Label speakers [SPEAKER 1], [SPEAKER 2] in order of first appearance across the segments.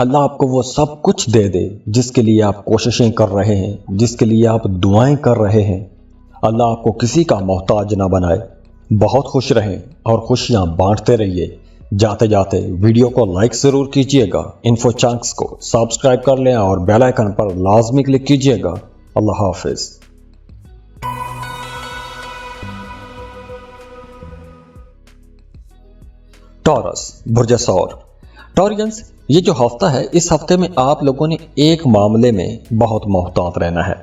[SPEAKER 1] اللہ آپ کو وہ سب کچھ دے دے جس کے لیے آپ کوششیں کر رہے ہیں، جس کے لیے آپ دعائیں کر رہے ہیں۔ اللہ آپ کو کسی کا محتاج نہ بنائے۔ بہت خوش رہیں اور خوشیاں بانٹتے رہیے۔ جاتے جاتے ویڈیو کو لائک ضرور کیجئے گا، انفو چانکس کو سبسکرائب کر لیں اور بیل آئیکن پر لازمی کلک کیجئے گا۔ اللہ حافظ۔ ٹورس، برج ثور۔ ٹورینز، یہ جو ہفتہ ہے، اس ہفتے میں آپ لوگوں نے ایک معاملے میں بہت محتاط رہنا ہے،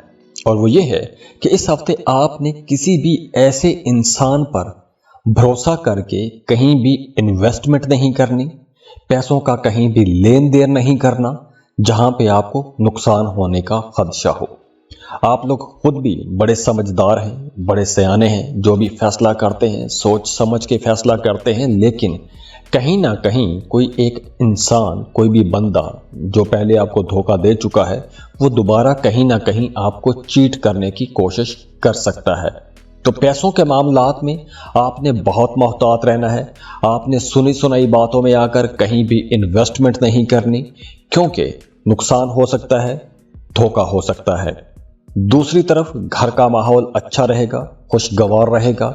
[SPEAKER 1] اور وہ یہ ہے کہ اس ہفتے آپ نے کسی بھی ایسے انسان پر بھروسہ کر کے کہیں بھی انویسٹمنٹ نہیں کرنی، پیسوں کا کہیں بھی لین دین نہیں کرنا جہاں پہ آپ کو نقصان ہونے کا خدشہ ہو۔ آپ لوگ خود بھی بڑے سمجھدار ہیں، بڑے سیانے ہیں، جو بھی فیصلہ کرتے ہیں سوچ سمجھ کے فیصلہ کرتے ہیں، لیکن کہیں نہ کہیں کوئی ایک انسان، کوئی بھی بندہ جو پہلے آپ کو دھوکہ دے چکا ہے، وہ دوبارہ کہیں نہ کہیں آپ کو چیٹ کرنے کی کوشش کر سکتا ہے۔ تو پیسوں کے معاملات میں آپ نے بہت محتاط رہنا ہے۔ آپ نے سنی سنائی باتوں میں آ کر کہیں بھی انویسٹمنٹ نہیں کرنی، کیونکہ نقصان ہو سکتا ہے، دھوکہ ہو سکتا ہے۔ دوسری طرف گھر کا ماحول اچھا رہے گا، خوشگوار رہے گا،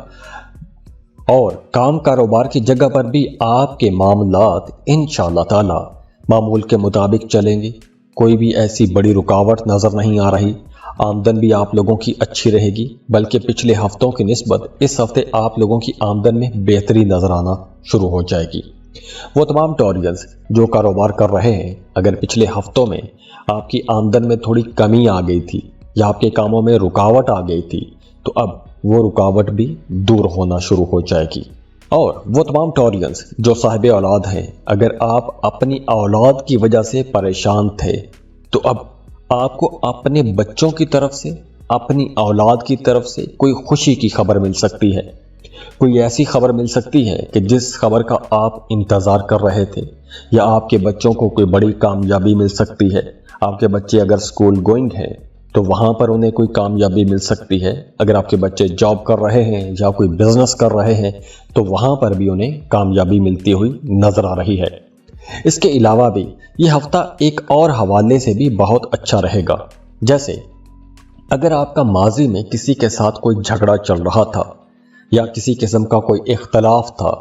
[SPEAKER 1] اور کام کاروبار کی جگہ پر بھی آپ کے معاملات انشاءاللہ تعالی معمول کے مطابق چلیں گے۔ کوئی بھی ایسی بڑی رکاوٹ نظر نہیں آ رہی۔ آمدن بھی آپ لوگوں کی اچھی رہے گی، بلکہ پچھلے ہفتوں کی نسبت اس ہفتے آپ لوگوں کی آمدن میں بہتری نظر آنا شروع ہو جائے گی۔ وہ تمام ٹورینز جو کاروبار کر رہے ہیں، اگر پچھلے ہفتوں میں آپ کی آمدن میں تھوڑی کمی آ گئی تھی یا آپ کے کاموں میں رکاوٹ آ گئی تھی، تو اب وہ رکاوٹ بھی دور ہونا شروع ہو جائے گی۔ اور وہ تمام ٹورینز جو صاحب اولاد ہیں، اگر آپ اپنی اولاد کی وجہ سے پریشان تھے، تو اب آپ کو اپنے بچوں کی طرف سے، اپنی اولاد کی طرف سے کوئی خوشی کی خبر مل سکتی ہے۔ کوئی ایسی خبر مل سکتی ہے کہ جس خبر کا آپ انتظار کر رہے تھے، یا آپ کے بچوں کو کوئی بڑی کامیابی مل سکتی ہے۔ آپ کے بچے اگر اسکول گوئنگ ہیں تو وہاں پر انہیں کوئی کامیابی مل سکتی ہے۔ اگر آپ کے بچے جاب کر رہے ہیں یا کوئی بزنس کر رہے ہیں تو وہاں پر بھی انہیں کامیابی ملتی ہوئی نظر آ رہی ہے۔ اس کے علاوہ بھی یہ ہفتہ ایک اور حوالے سے بھی بہت اچھا رہے گا۔ جیسے اگر آپ کا ماضی میں کسی کے ساتھ کوئی جھگڑا چل رہا تھا، یا کسی قسم کا کوئی اختلاف تھا،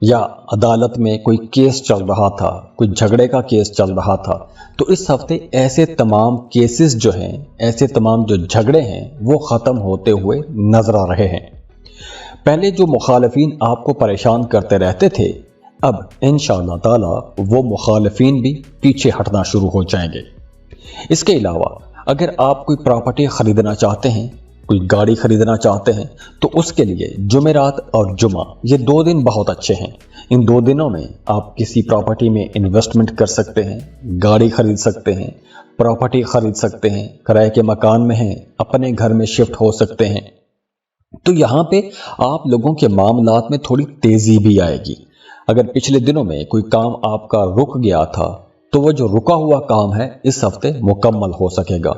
[SPEAKER 1] یا عدالت میں کوئی کیس چل رہا تھا، کوئی جھگڑے کا کیس چل رہا تھا، تو اس ہفتے ایسے تمام کیسز جو ہیں، ایسے تمام جو جھگڑے ہیں، وہ ختم ہوتے ہوئے نظر آ رہے ہیں۔ پہلے جو مخالفین آپ کو پریشان کرتے رہتے تھے، اب انشاءاللہ تعالی وہ مخالفین بھی پیچھے ہٹنا شروع ہو جائیں گے۔ اس کے علاوہ اگر آپ کوئی پراپرٹی خریدنا چاہتے ہیں، کوئی گاڑی خریدنا چاہتے ہیں، تو اس کے لیے جمعرات اور جمعہ یہ 2 دن بہت اچھے ہیں۔ ان 2 دنوں میں آپ کسی پراپرٹی میں انویسٹمنٹ کر سکتے ہیں، گاڑی خرید سکتے ہیں، پراپرٹی خرید سکتے ہیں، کرائے کے مکان میں ہیں، اپنے گھر میں شفٹ ہو سکتے ہیں۔ تو یہاں پہ آپ لوگوں کے معاملات میں تھوڑی تیزی بھی آئے گی۔ اگر پچھلے دنوں میں کوئی کام آپ کا رک گیا تھا، تو وہ جو رکا ہوا کام ہے اس ہفتے مکمل ہو سکے گا۔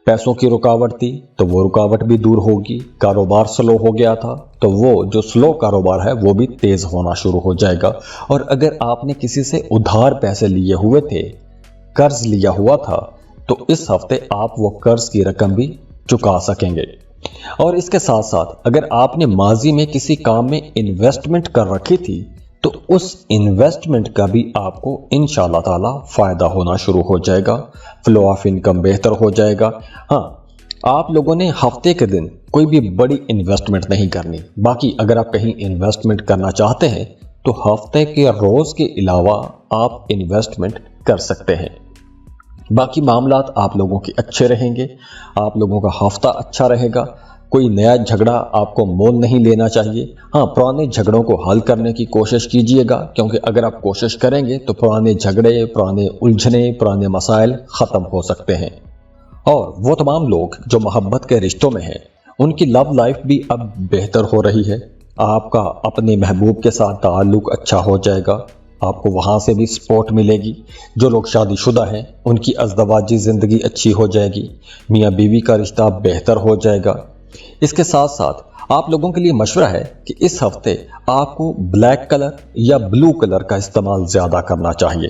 [SPEAKER 1] پیسوں کی رکاوٹ تھی تو وہ رکاوٹ بھی دور ہوگی۔ کاروبار سلو ہو گیا تھا تو وہ جو سلو کاروبار ہے وہ بھی تیز ہونا شروع ہو جائے گا۔ اور اگر آپ نے کسی سے ادھار پیسے لیے ہوئے تھے، قرض لیا ہوا تھا، تو اس ہفتے آپ وہ قرض کی رقم بھی چکا سکیں گے۔ اور اس کے ساتھ ساتھ اگر آپ نے ماضی میں کسی کام میں انویسٹمنٹ کر رکھی تھی، تو اس انویسٹمنٹ کا بھی آپ کو انشاءاللہ تعالی فائدہ ہونا شروع ہو جائے گا۔ فلو آف انکم بہتر ہو جائے گا۔ ہاں، آپ لوگوں نے ہفتے کے دن کوئی بھی بڑی انویسٹمنٹ نہیں کرنی۔ باقی اگر آپ کہیں انویسٹمنٹ کرنا چاہتے ہیں تو ہفتے کے روز کے علاوہ آپ انویسٹمنٹ کر سکتے ہیں۔ باقی معاملات آپ لوگوں کے اچھے رہیں گے، آپ لوگوں کا ہفتہ اچھا رہے گا۔ کوئی نیا جھگڑا آپ کو مول نہیں لینا چاہیے۔ ہاں، پرانے جھگڑوں کو حل کرنے کی کوشش کیجئے گا، کیونکہ اگر آپ کوشش کریں گے تو پرانے جھگڑے، پرانے الجھنے، پرانے مسائل ختم ہو سکتے ہیں۔ اور وہ تمام لوگ جو محبت کے رشتوں میں ہیں، ان کی لو لائف بھی اب بہتر ہو رہی ہے۔ آپ کا اپنے محبوب کے ساتھ تعلق اچھا ہو جائے گا، آپ کو وہاں سے بھی سپورٹ ملے گی۔ جو لوگ شادی شدہ ہیں ان کی ازدواجی زندگی اچھی ہو جائے گی، میاں بیوی کا رشتہ بہتر ہو جائے گا۔ اس کے ساتھ ساتھ آپ لوگوں کے لیے مشورہ ہے کہ اس ہفتے آپ کو بلیک کلر یا بلو کلر کا استعمال زیادہ کرنا چاہیے۔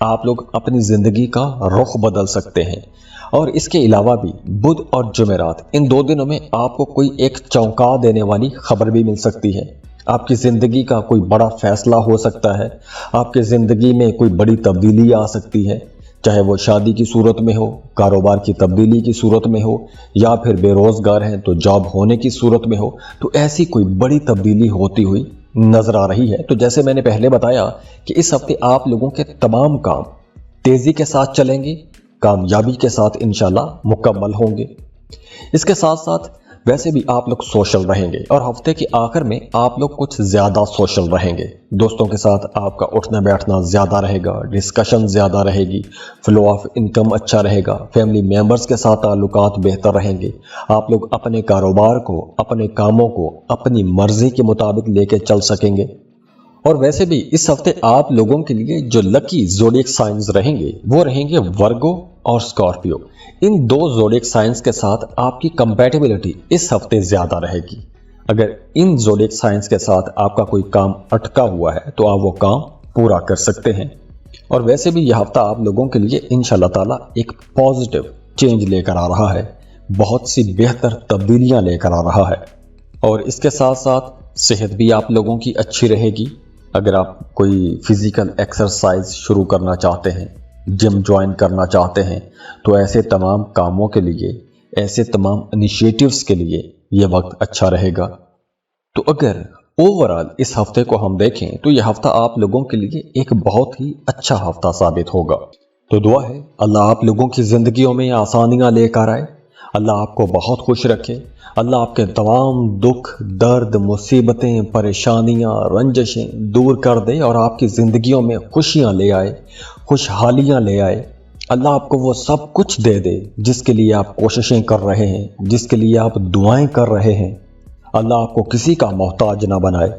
[SPEAKER 1] آپ لوگ اپنی زندگی کا رخ بدل سکتے ہیں۔ اور اس کے علاوہ بھی بدھ اور جمعرات ان 2 دنوں میں آپ کو کوئی ایک چونکا دینے والی خبر بھی مل سکتی ہے۔ آپ کی زندگی کا کوئی بڑا فیصلہ ہو سکتا ہے، آپ کی زندگی میں کوئی بڑی تبدیلی آ سکتی ہے، چاہے وہ شادی کی صورت میں ہو، کاروبار کی تبدیلی کی صورت میں ہو، یا پھر بے روزگار ہیں تو جاب ہونے کی صورت میں ہو، تو ایسی کوئی بڑی تبدیلی ہوتی ہوئی نظر آ رہی ہے۔ تو جیسے میں نے پہلے بتایا کہ اس ہفتے آپ لوگوں کے تمام کام تیزی کے ساتھ چلیں گے، کامیابی کے ساتھ انشاءاللہ مکمل ہوں گے۔ اس کے ساتھ ساتھ ویسے بھی آپ لوگ سوشل رہیں گے، اور ہفتے کے آخر میں آپ لوگ کچھ زیادہ سوشل رہیں گے۔ دوستوں کے ساتھ آپ کا اٹھنا بیٹھنا زیادہ رہے گا، ڈسکشن زیادہ رہے گی، فلو آف انکم اچھا رہے گا، فیملی ممبرز کے ساتھ تعلقات بہتر رہیں گے۔ آپ لوگ اپنے کاروبار کو، اپنے کاموں کو اپنی مرضی کے مطابق لے کے چل سکیں گے۔ اور ویسے بھی اس ہفتے آپ لوگوں کے لیے جو لکی زوڈیک سائنز رہیں گے وہ رہیں گے ورگو اور اسکارپیو۔ ان 2 زوڈیک سائنز کے ساتھ آپ کی کمپیٹیبلٹی اس ہفتے زیادہ رہے گی۔ اگر ان زوڈیک سائنز کے ساتھ آپ کا کوئی کام اٹکا ہوا ہے تو آپ وہ کام پورا کر سکتے ہیں۔ اور ویسے بھی یہ ہفتہ آپ لوگوں کے لیے انشاءاللہ تعالی ایک پازیٹیو چینج لے کر آ رہا ہے، بہت سی بہتر تبدیلیاں لے کر آ رہا ہے۔ اور اس کے ساتھ ساتھ صحت بھی آپ لوگوں کی اچھی رہے گی۔ اگر آپ کوئی فزیکل ایکسرسائز شروع کرنا چاہتے ہیں، جم جوائن کرنا چاہتے ہیں، تو ایسے تمام کاموں کے لیے، ایسے تمام انیشیٹیوز کے لیے یہ وقت اچھا رہے گا۔ تو اگر اوورآل اس ہفتے کو ہم دیکھیں تو یہ ہفتہ آپ لوگوں کے لیے ایک بہت ہی اچھا ہفتہ ثابت ہوگا۔ تو دعا ہے اللہ آپ لوگوں کی زندگیوں میں آسانیاں لے کر آئے، اللہ آپ کو بہت خوش رکھے، اللہ آپ کے تمام دکھ، درد، مصیبتیں، پریشانیاں، رنجشیں دور کر دے اور آپ کی زندگیوں میں خوشیاں لے آئے، خوشحالیاں لے آئے۔ اللہ آپ کو وہ سب کچھ دے دے جس کے لیے آپ کوششیں کر رہے ہیں، جس کے لیے آپ دعائیں کر رہے ہیں۔ اللہ آپ کو کسی کا محتاج نہ بنائے۔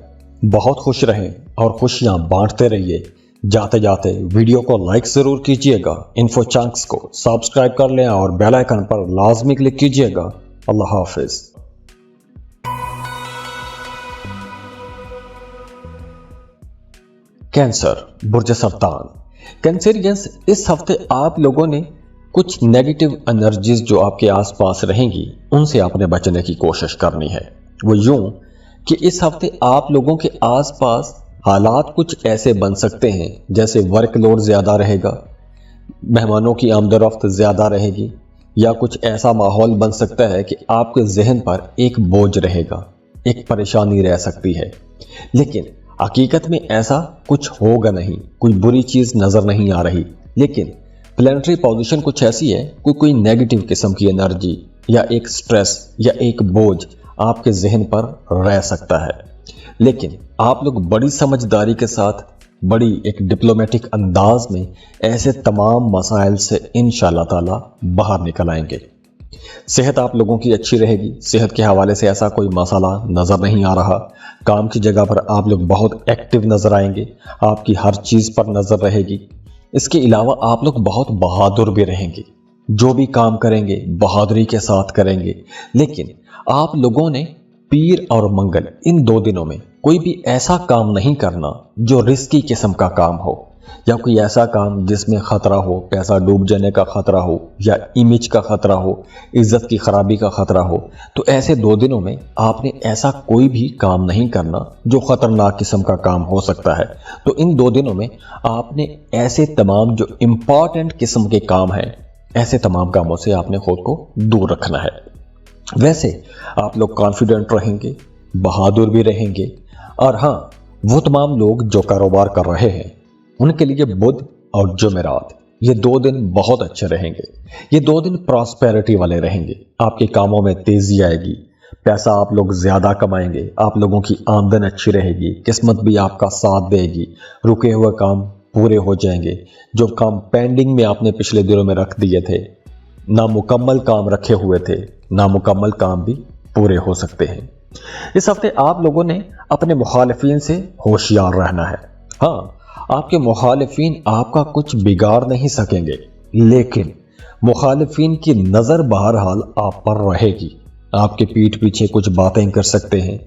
[SPEAKER 1] بہت خوش رہیں اور خوشیاں بانٹتے رہیے۔ جاتے جاتے ویڈیو کو لائک ضرور کیجئے گا، انفو چانکس کو سبسکرائب کر لیں اور بیل آئیکن پر لازمی کلک کیجئے گا۔ اللہ حافظ۔ کینسر، برج سرطان۔ کینسریئنس، اس ہفتے آپ لوگوں نے کچھ نیگیٹو انرجیز جو آپ کے آس پاس رہیں گی ان سے آپ نے بچنے کی کوشش کرنی ہے۔ وہ یوں کہ اس ہفتے آپ لوگوں کے آس پاس حالات کچھ ایسے بن سکتے ہیں جیسے ورک لوڈ زیادہ رہے گا، مہمانوں کی آمد و رفت زیادہ رہے گی، یا کچھ ایسا ماحول بن سکتا ہے کہ آپ کے ذہن پر ایک بوجھ رہے گا، ایک پریشانی رہ سکتی ہے۔ لیکن حقیقت میں ایسا کچھ ہوگا نہیں، کوئی بری چیز نظر نہیں آ رہی، لیکن پلانٹری پوزیشن کچھ ایسی ہے، کوئی نیگیٹو قسم کی انرجی یا ایک سٹریس یا ایک بوجھ آپ کے ذہن پر رہ سکتا ہے۔ لیکن آپ لوگ بڑی سمجھداری کے ساتھ، بڑی ایک ڈپلومیٹک انداز میں ایسے تمام مسائل سے انشاءاللہ تعالی باہر نکل آئیں گے۔ صحت آپ لوگوں کی اچھی رہے گی، صحت کے حوالے سے ایسا کوئی مسئلہ نظر نہیں آ رہا۔ کام کی جگہ پر آپ لوگ بہت ایکٹیو نظر آئیں گے، آپ کی ہر چیز پر نظر رہے گی۔ اس کے علاوہ آپ لوگ بہت بہادر بھی رہیں گے، جو بھی کام کریں گے بہادری کے ساتھ کریں گے۔ لیکن آپ لوگوں نے پیر اور منگل ان 2 دنوں میں کوئی بھی ایسا کام نہیں کرنا جو رسکی قسم کا کام ہو، یا کوئی ایسا کام جس میں خطرہ ہو، پیسہ ڈوب جانے کا خطرہ ہو، یا امیج کا خطرہ ہو، عزت کی خرابی کا خطرہ ہو۔ تو ایسے 2 دنوں میں آپ نے ایسا کوئی بھی کام نہیں کرنا جو خطرناک قسم کا کام ہو سکتا ہے۔ تو ان 2 دنوں میں آپ نے ایسے تمام جو امپورٹنٹ قسم کے کام ہیں، ایسے تمام کاموں سے آپ نے خود کو دور رکھنا ہے۔ ویسے آپ لوگ کانفیڈنٹ رہیں گے، بہادر بھی رہیں گے، اور ہاں، وہ تمام لوگ جو کاروبار کر رہے ہیں ان کے لیے بدھ اور جمعرات یہ 2 دن بہت اچھے رہیں گے۔ یہ 2 دن پراسپیرٹی والے رہیں گے، آپ کے کاموں میں تیزی آئے گی، پیسہ آپ لوگ زیادہ کمائیں گے، آپ لوگوں کی آمدن اچھی رہے گی، قسمت بھی آپ کا ساتھ دے گی، رکے ہوئے کام پورے ہو جائیں گے، جو کام پینڈنگ میں آپ نے پچھلے دنوں میں رکھ دیے تھے، نامکمل کام رکھے ہوئے تھے، نامکمل کام بھی پورے ہو سکتے ہیں۔ اس ہفتے آپ لوگوں نے اپنے مخالفین سے ہوشیار رہنا ہے۔ ہاں، آپ کے مخالفین آپ کا کچھ بگاڑ نہیں سکیں گے، لیکن مخالفین کی نظر بہرحال آپ پر رہے گی۔ آپ کے پیٹھ پیچھے کچھ باتیں کر سکتے ہیں،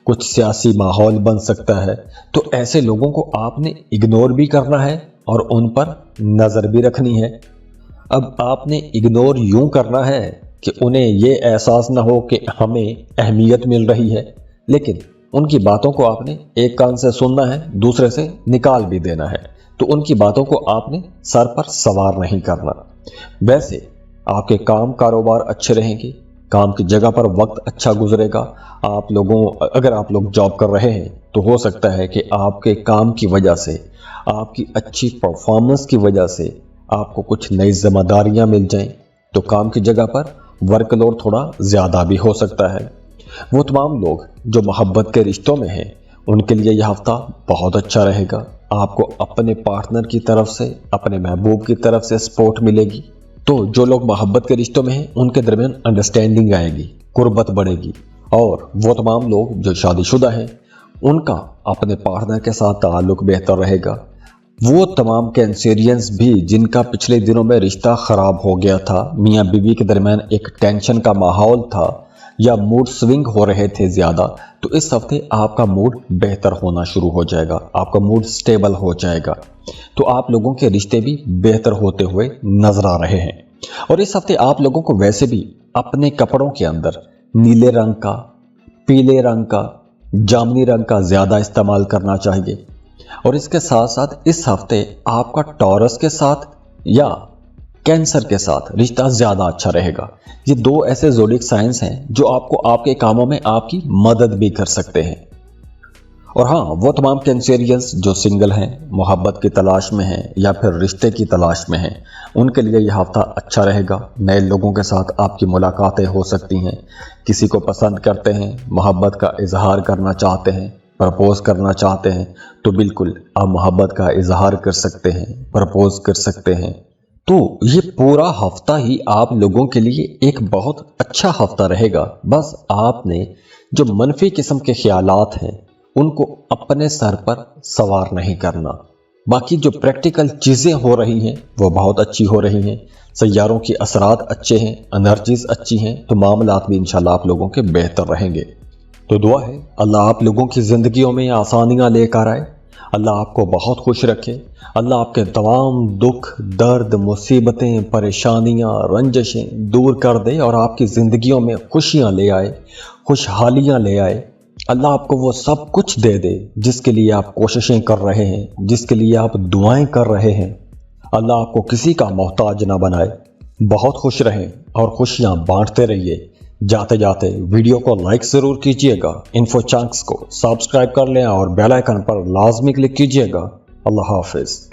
[SPEAKER 1] کچھ سیاسی ماحول بن سکتا ہے، تو ایسے لوگوں کو آپ نے اگنور بھی کرنا ہے اور ان پر نظر بھی رکھنی ہے۔ اب آپ نے اگنور یوں کرنا ہے کہ انہیں یہ احساس نہ ہو کہ ہمیں اہمیت مل رہی ہے، لیکن ان کی باتوں کو آپ نے ایک کان سے سننا ہے، دوسرے سے نکال بھی دینا ہے۔ تو ان کی باتوں کو آپ نے سر پر سوار نہیں کرنا۔ ویسے آپ کے کام کاروبار اچھے رہیں گے، کام کی جگہ پر وقت اچھا گزرے گا۔ اگر آپ لوگ جاب کر رہے ہیں تو ہو سکتا ہے کہ آپ کے کام کی وجہ سے، آپ کی اچھی پرفارمنس کی وجہ سے آپ کو کچھ نئی ذمہ داریاں مل جائیں، تو کام کی جگہ پر ورک لوڈ تھوڑا زیادہ بھی ہو سکتا ہے۔ وہ تمام لوگ جو محبت کے رشتوں میں ہیں، ان کے لیے یہ ہفتہ بہت اچھا رہے گا۔ آپ کو اپنے پارٹنر کی طرف سے، اپنے محبوب کی طرف سے سپورٹ ملے گی۔ تو جو لوگ محبت کے رشتوں میں ہیں ان کے درمیان انڈرسٹینڈنگ آئے گی، قربت بڑھے گی۔ اور وہ تمام لوگ جو شادی شدہ ہیں ان کا اپنے پارٹنر کے ساتھ تعلق بہتر رہے گا۔ وہ تمام کینسیرینز بھی جن کا پچھلے دنوں میں رشتہ خراب ہو گیا تھا، میاں بیوی کے درمیان ایک ٹینشن کا ماحول تھا یا موڈ سوئنگ ہو رہے تھے زیادہ، تو اس ہفتے آپ کا موڈ بہتر ہونا شروع ہو جائے گا، آپ کا موڈ سٹیبل ہو جائے گا۔ تو آپ لوگوں کے رشتے بھی بہتر ہوتے ہوئے نظر آ رہے ہیں۔ اور اس ہفتے آپ لوگوں کو ویسے بھی اپنے کپڑوں کے اندر نیلے رنگ کا، پیلے رنگ کا، جامنی رنگ کا زیادہ استعمال کرنا چاہیے۔ اور اس کے ساتھ ساتھ اس ہفتے آپ کا ٹورس کے ساتھ یا کینسر کے ساتھ رشتہ زیادہ اچھا رہے گا۔ یہ دو ایسے زوڈیک سائنس ہیں جو آپ کو آپ کے کاموں میں آپ کی مدد بھی کر سکتے ہیں۔ اور ہاں، وہ تمام کینسیرینز جو سنگل ہیں، محبت کی تلاش میں ہیں یا پھر رشتے کی تلاش میں ہیں، ان کے لیے یہ ہفتہ اچھا رہے گا۔ نئے لوگوں کے ساتھ آپ کی ملاقاتیں ہو سکتی ہیں، کسی کو پسند کرتے ہیں، محبت کا اظہار کرنا چاہتے ہیں، پرپوز کرنا چاہتے ہیں، تو بالکل آپ محبت کا اظہار کر سکتے ہیں، پرپوز کر سکتے ہیں۔ تو یہ پورا ہفتہ ہی آپ لوگوں کے لیے ایک بہت اچھا ہفتہ رہے گا۔ بس آپ نے جو منفی قسم کے خیالات ہیں ان کو اپنے سر پر سوار نہیں کرنا۔ باقی جو پریکٹیکل چیزیں ہو رہی ہیں وہ بہت اچھی ہو رہی ہیں، سیاروں کی اثرات اچھے ہیں، انرجیز اچھی ہیں، تو معاملات بھی انشاءاللہ آپ لوگوں کے بہتر رہیں گے۔ تو دعا ہے اللہ آپ لوگوں کی زندگیوں میں آسانیاں لے کر آئے، اللہ آپ کو بہت خوش رکھے، اللہ آپ کے تمام دکھ، درد، مصیبتیں، پریشانیاں، رنجشیں دور کر دے اور آپ کی زندگیوں میں خوشیاں لے آئے، خوشحالیاں لے آئے۔ اللہ آپ کو وہ سب کچھ دے دے جس کے لیے آپ کوششیں کر رہے ہیں، جس کے لیے آپ دعائیں کر رہے ہیں۔ اللہ آپ کو کسی کا محتاج نہ بنائے۔ بہت خوش رہیں اور خوشیاں بانٹتے رہیے۔ جاتے جاتے ویڈیو کو لائک ضرور کیجئے گا، انفو چانکس کو سبسکرائب کر لیں اور بیل آئیکن پر لازمی کلک کیجئے گا۔ اللہ حافظ۔